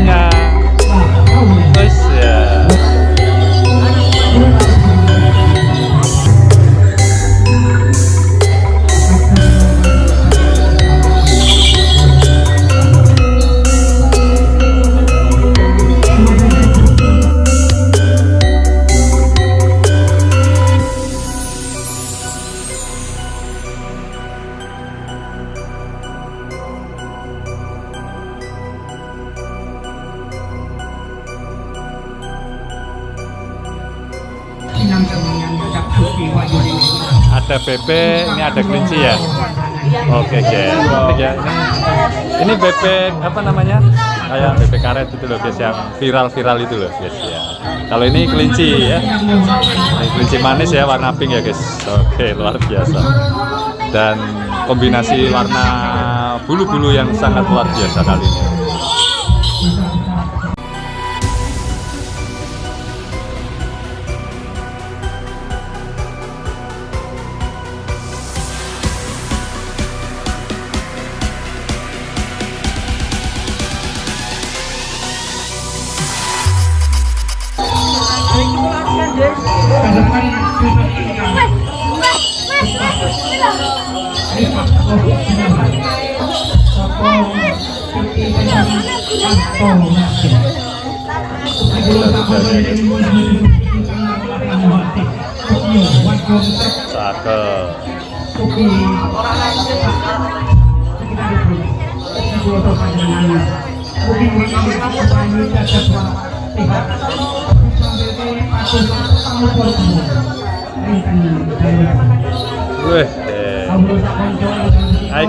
sebelumnya. Terus ya. Ada bebek, ini ada kelinci ya. Oke guys, ya. Ini bebek apa namanya? Kayak bebek karet itu loh guys, yang viral-viral itu loh guys ya. Kalau ini kelinci ya, ini kelinci manis ya, warna pink ya guys. Oke, luar biasa. Dan kombinasi warna bulu-bulu yang sangat luar biasa kali ini.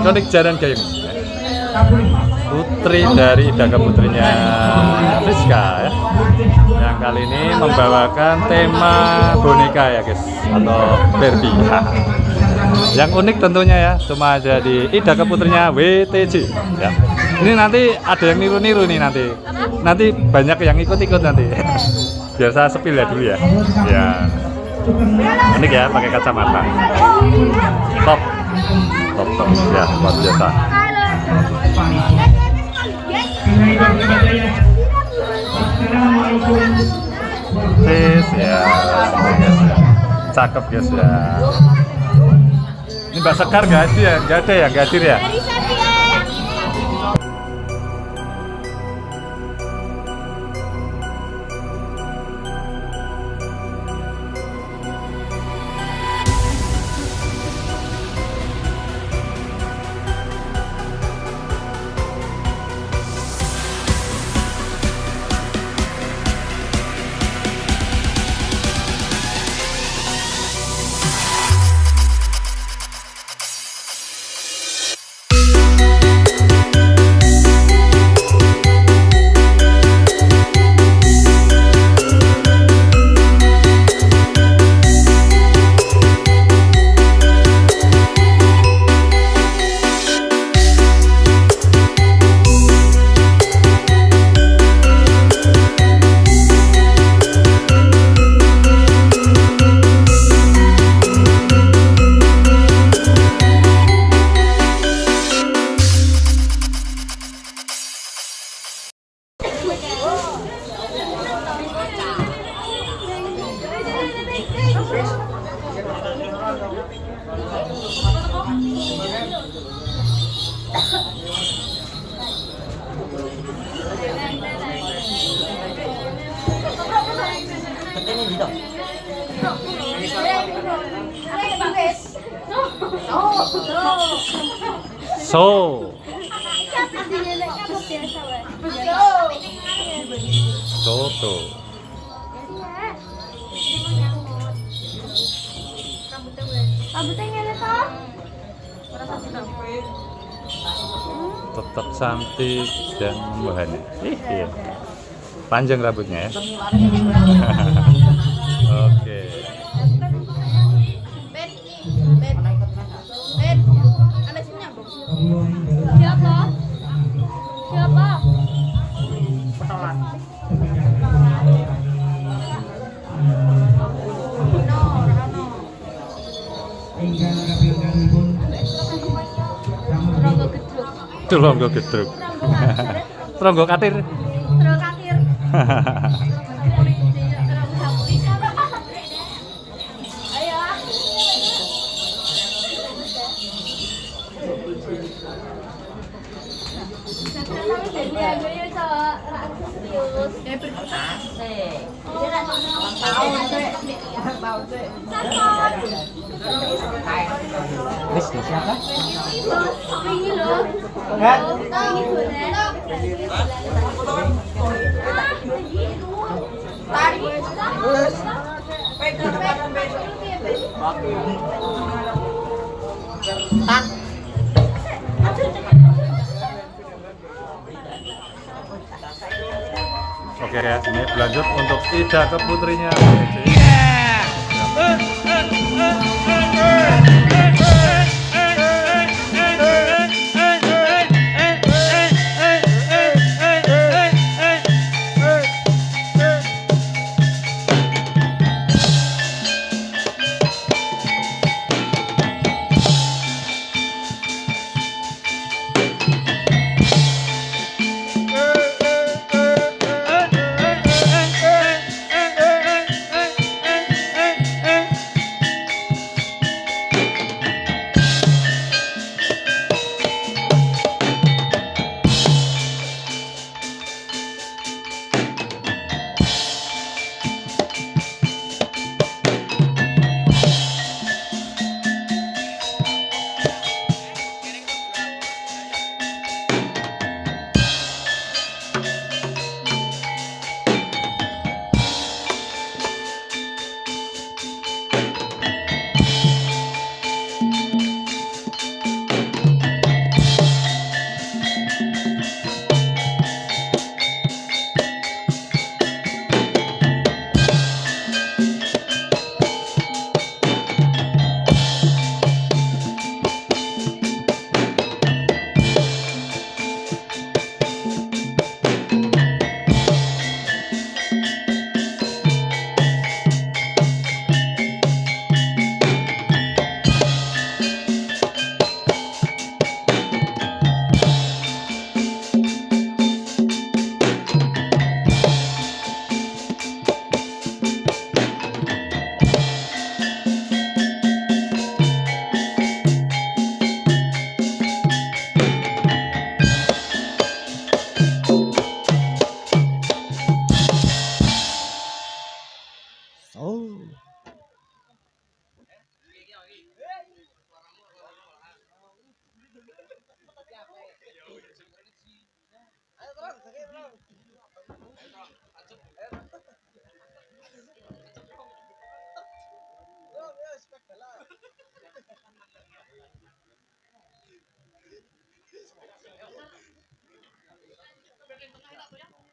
Ikonik Jaran Gayeng, putri dari Idaka putrinya Rizka ya, yang kali ini membawakan tema boneka ya guys, atau Barbie. Yang unik tentunya ya, cuma ada di Idaka putrinya WTJ ya. Ini nanti ada yang niru-niru nih, nanti banyak yang ikut-ikut nanti. Biar saya sepil ya dulu ya. Ya. Unik ya, pakai kacamata. Top ya, luar biasa. Tis ya, cakep guys ya. Ini Mbak Sekar nggak ada ya, nggak hadir ya. Soto. Tetap cantik dan membahana. Iya. Panjang rambutnya ya. Oke. Siapa? Siapa? Petolan. Tulonggo gedruk. Tronggo katir. Terus katir. Ayo. Siapa? Ini loh. Ini Oke ya, ini lanjut untuk Ida ke putrinya.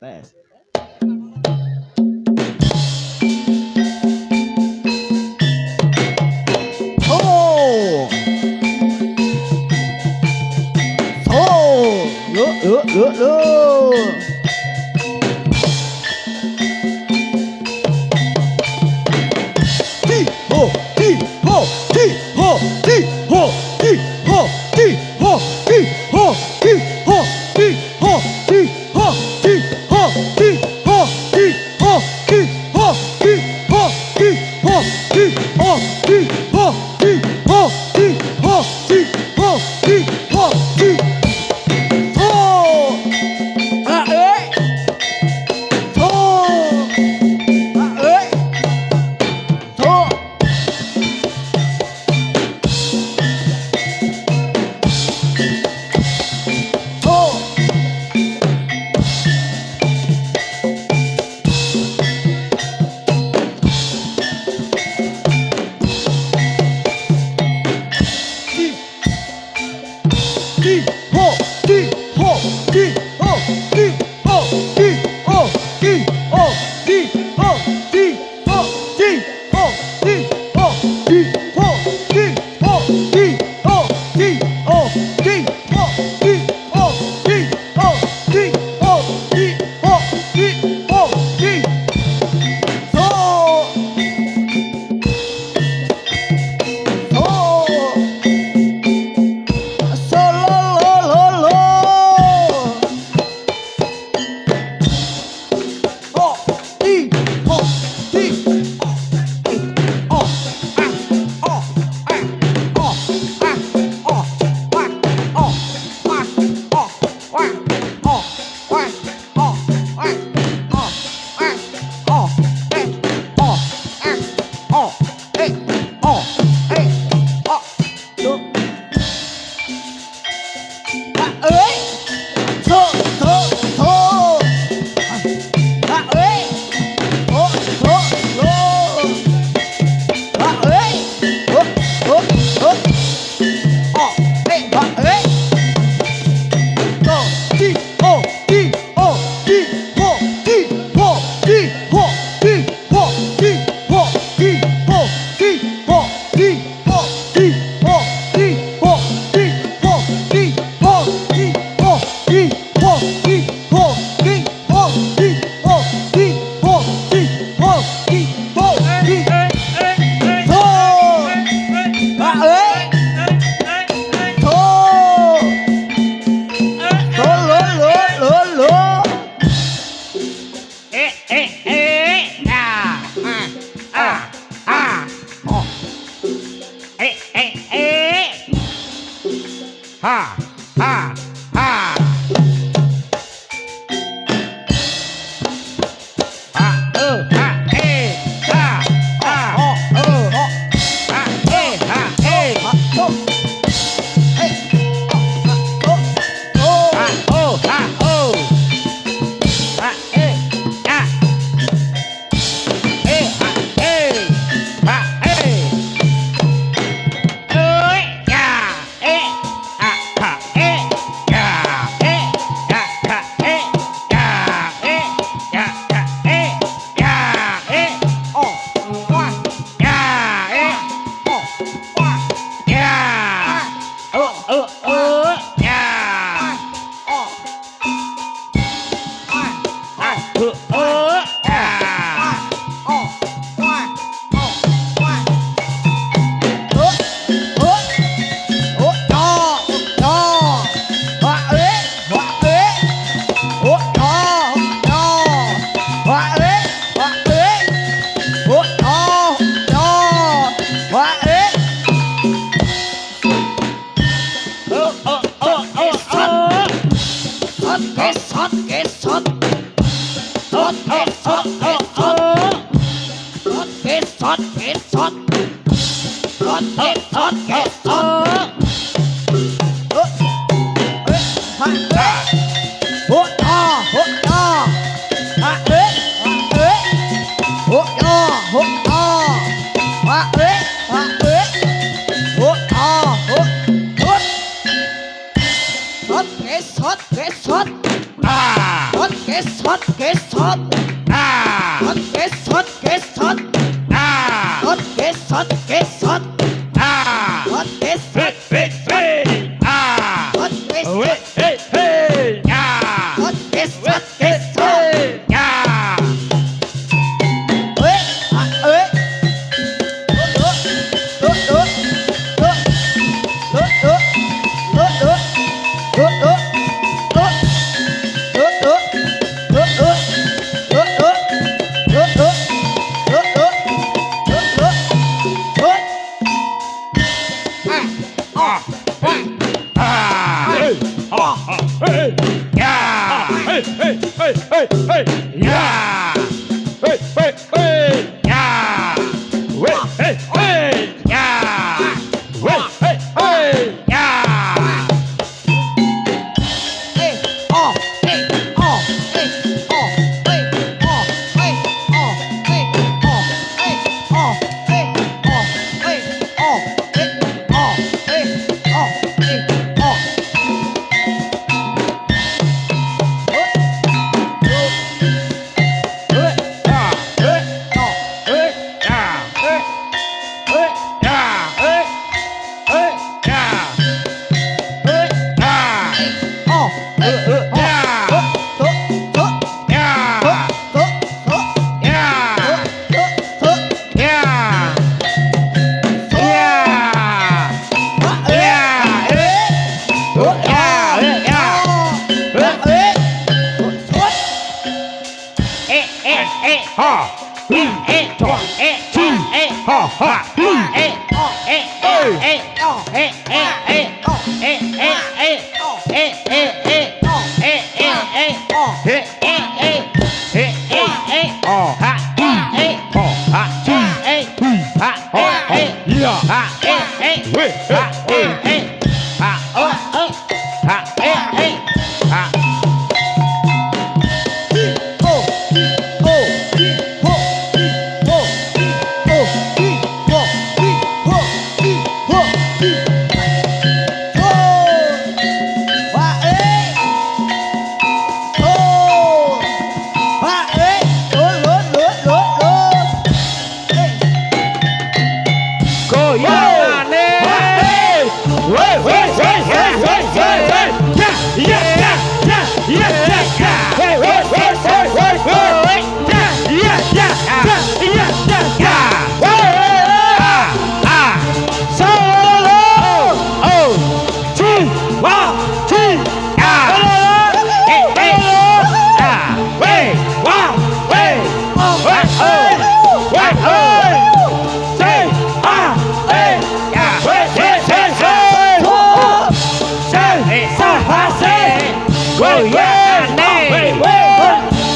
Tes. Oh. Oh. Lo. Ti ho, ti ho, ti ho, ti ho, ti ho, ti ho, ti ho, ti ho, ti ho, ti ho, ti ho, ti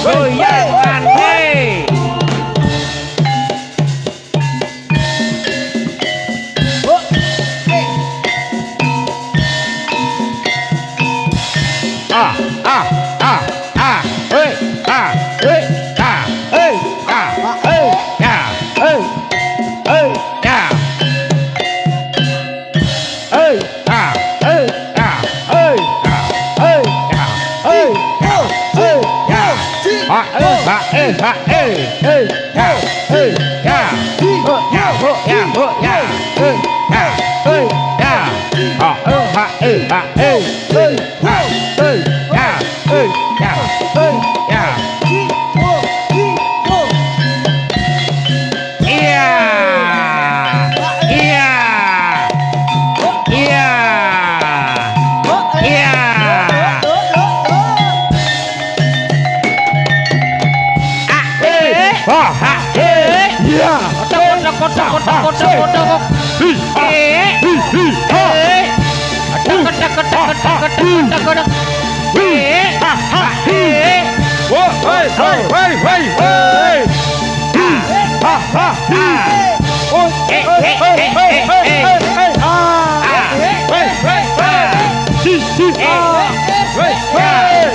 goyangan hei. Ah, ah, ah, ah, hei, ah, hei, ah, hei, ah, hei, ya, hei, hei, ya, hei, ah, hei, ah, hei, ah, hei, ya, hei, ya, hei, ya, ah, hei, ya, hei, ya, hei, ya, ho, ya, ho, ya, ho, ya, hei, ya, hei, ya, ah, ha, hei, ha, hei, hei, ha, hei, ya, hei, ya, hei, ya. Iya, iya, iya, iya. Ah, ah, Ya. kotak, kotak, kotak, kotak, kotak, kotak. Kotak, kotak, kotak, kotak, kotak, kotak. Oh, hei, hei, hei, hei, hei. Ha, ha, oh, hei, hei, hei, hei, hei, hei. Ah, hei, hei, hei. Si, si, ah, hei, hei.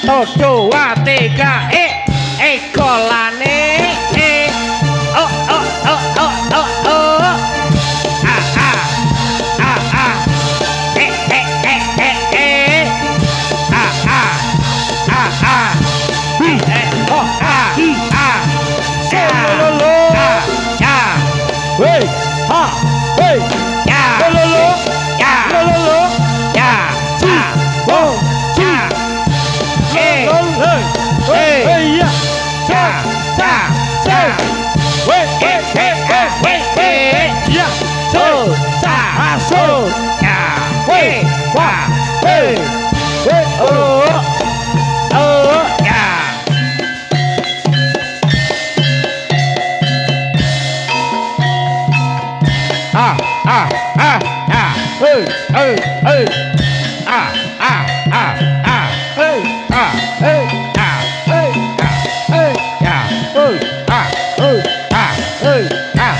Todo atega kolane oh oh oh oh oh oh ah ah ah ah ah ah ah ah oh ah ah ya Hey, ha, hey, ya lolo, ya lolo, ya oh, hey hey, hey, ya, ya ya ya hey, hey, hey, hey, hey, hey, ya, so sa so, ya hey, wa, hey, hey, oh, oh ya ah ah ah ah hey, hey, hey, ah ah ah ah hey, ah hey, ah hey, hey, ya hey, ah hey, ah hey. ah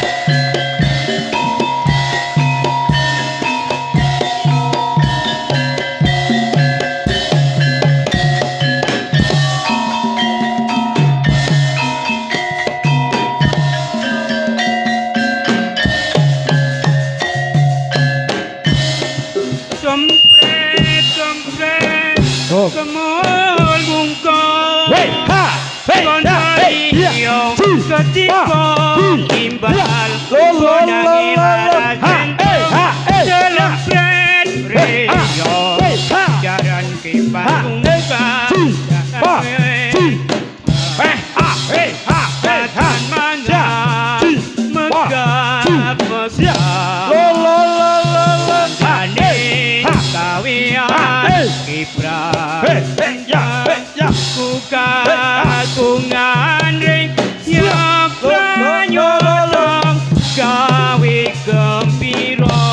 Jempret dong imbal Gonangi marajan dalam friend reyo jaran kipang Patan mana megap Gane kawian kipran Ku kagungan ring yang pranyolong gawe gembira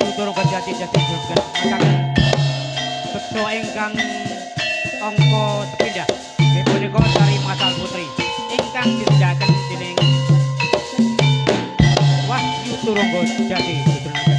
tutur kejati jati juga masakan beksa ingkang angka sepindah nggih punika Sari Masal Putri ingkang ditindakaken dening Wahyu Turangga Jati Dudunake.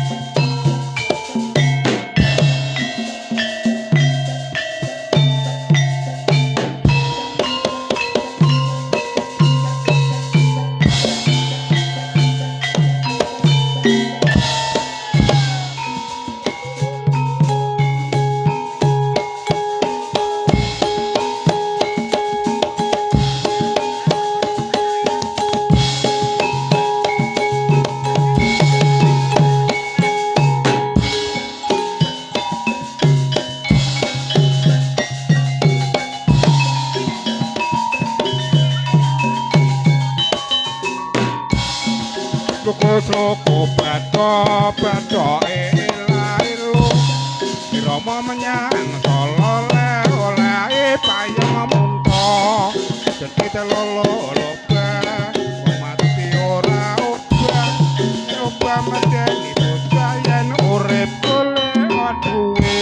Loko bato ela-elo Irama menyang solo le-ole payung munta Jadi telolo loba Mati ora obah medeni bocah yen urip golek duwe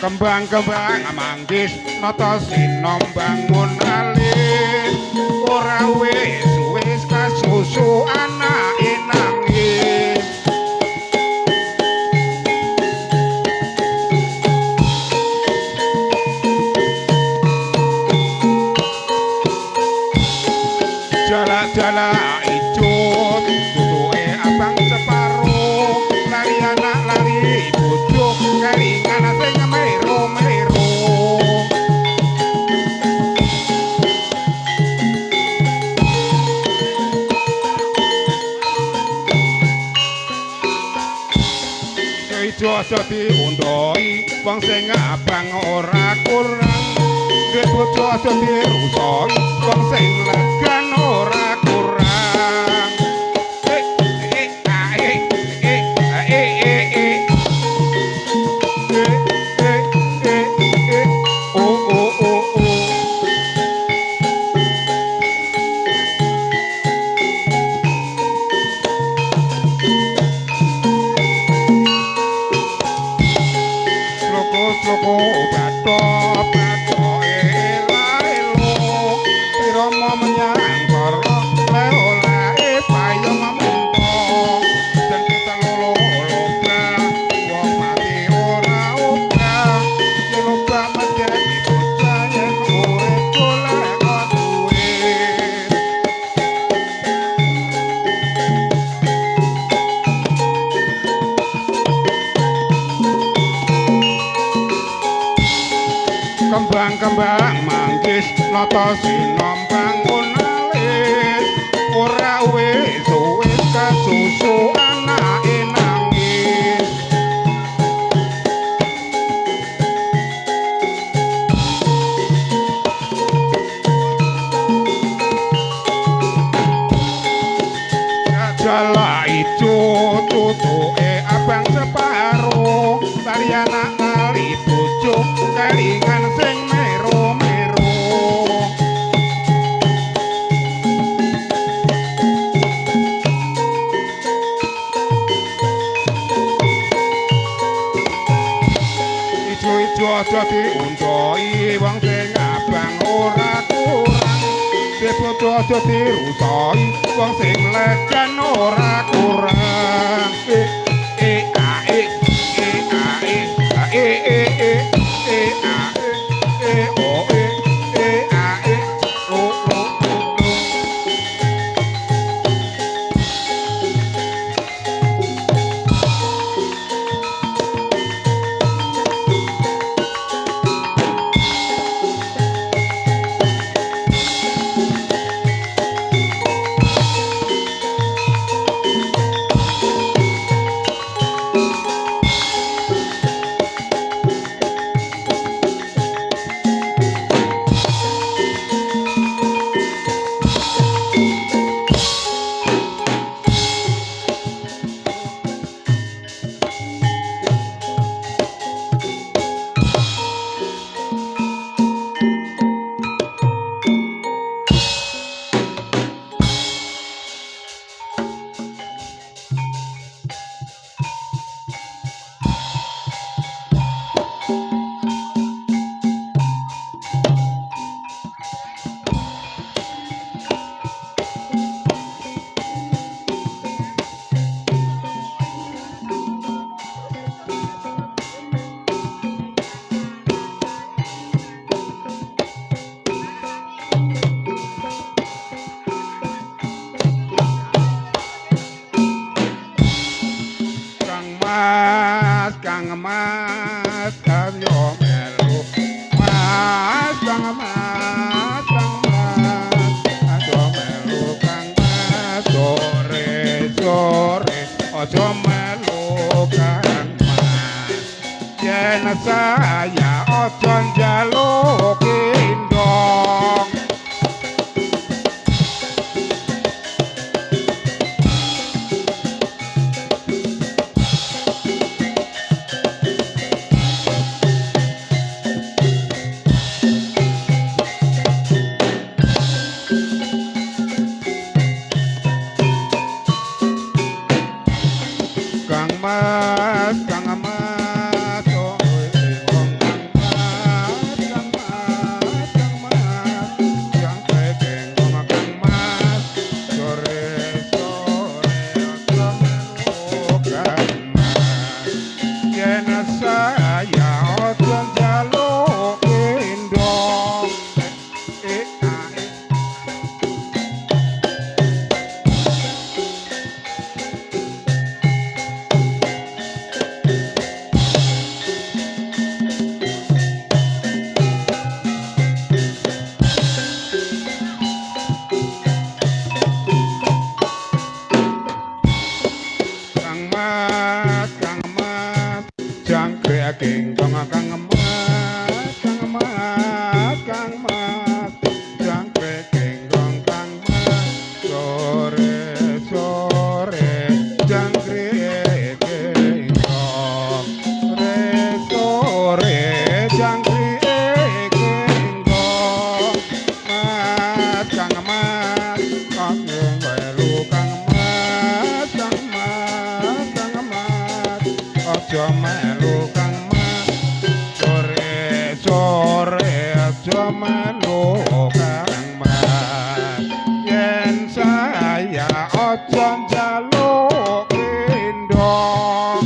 Kembang-kembang manggis nata sinom bangun alit ora wis kasusu anake nangis jala-jala ijo tutuke abang separo lari anak lari bojo kelingan sing meru-meru ijo aja diundoi wong sing abang ora kurang duwe bojo aja dirusoi wong sing legan ora kurang Loko bato ela-elo Irama menyang para le-ole payung munta Dan kita lolo-loba wong mati ora obah Yen obah medeni bocah yen urip golek duit Kembang-kembang manggis nata sinom bangun alit ora wis kasusu anake nangis jala ijo tutuke abang separo lari anak kali bojo kelingan sing meru-meru ijo-ijo aja diundoi wong sing abang ora kurang bojo aja dirusoi wong sing legan ora kurang ojo melu Kang Mas yen saya ojo njaluk indong Kang Mas, oh wong Kang Mas, yang penting wong Kang Mas, sore ojo melu Kang Mas, yen saya ojo njaluk indong. Kang Mas, jangkrik genggong Kang Mas, jangkrik genggong Kang Mas, sore jangkrik genggong, sore jangkrik genggong, Kang Mas, kok melu Kang Mas, ojo melu Kang Mas, sore ojo melu Kang Mas, yen saya ojo njaluk indong.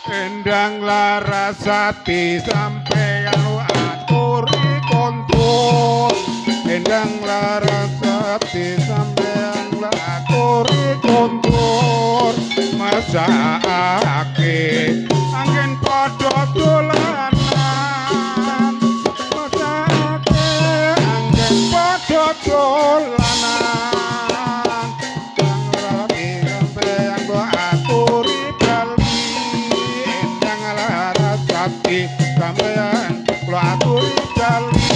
Endang Larasati sampeyan aturi kontur, Endang Larasati sampeyan aturi kontur, masakake anggen padha dolanan, masakake anggen padha dolanan. Sampeyan kula aturi jali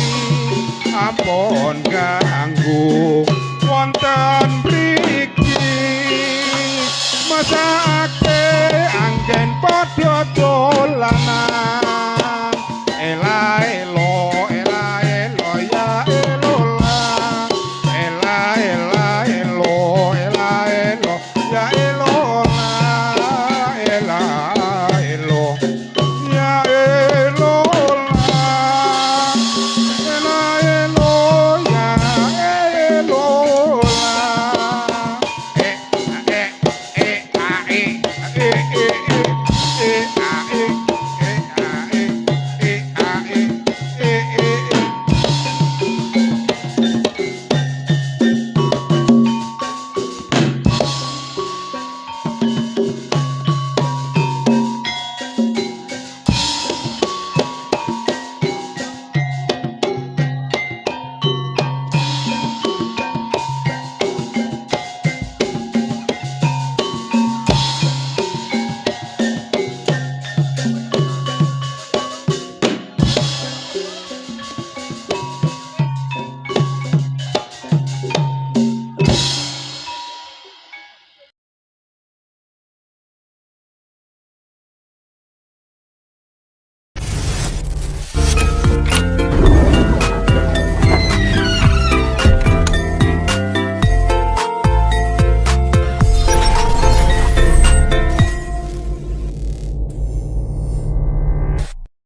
ampun ganggu wonten mriki masake anggen padha dolanan.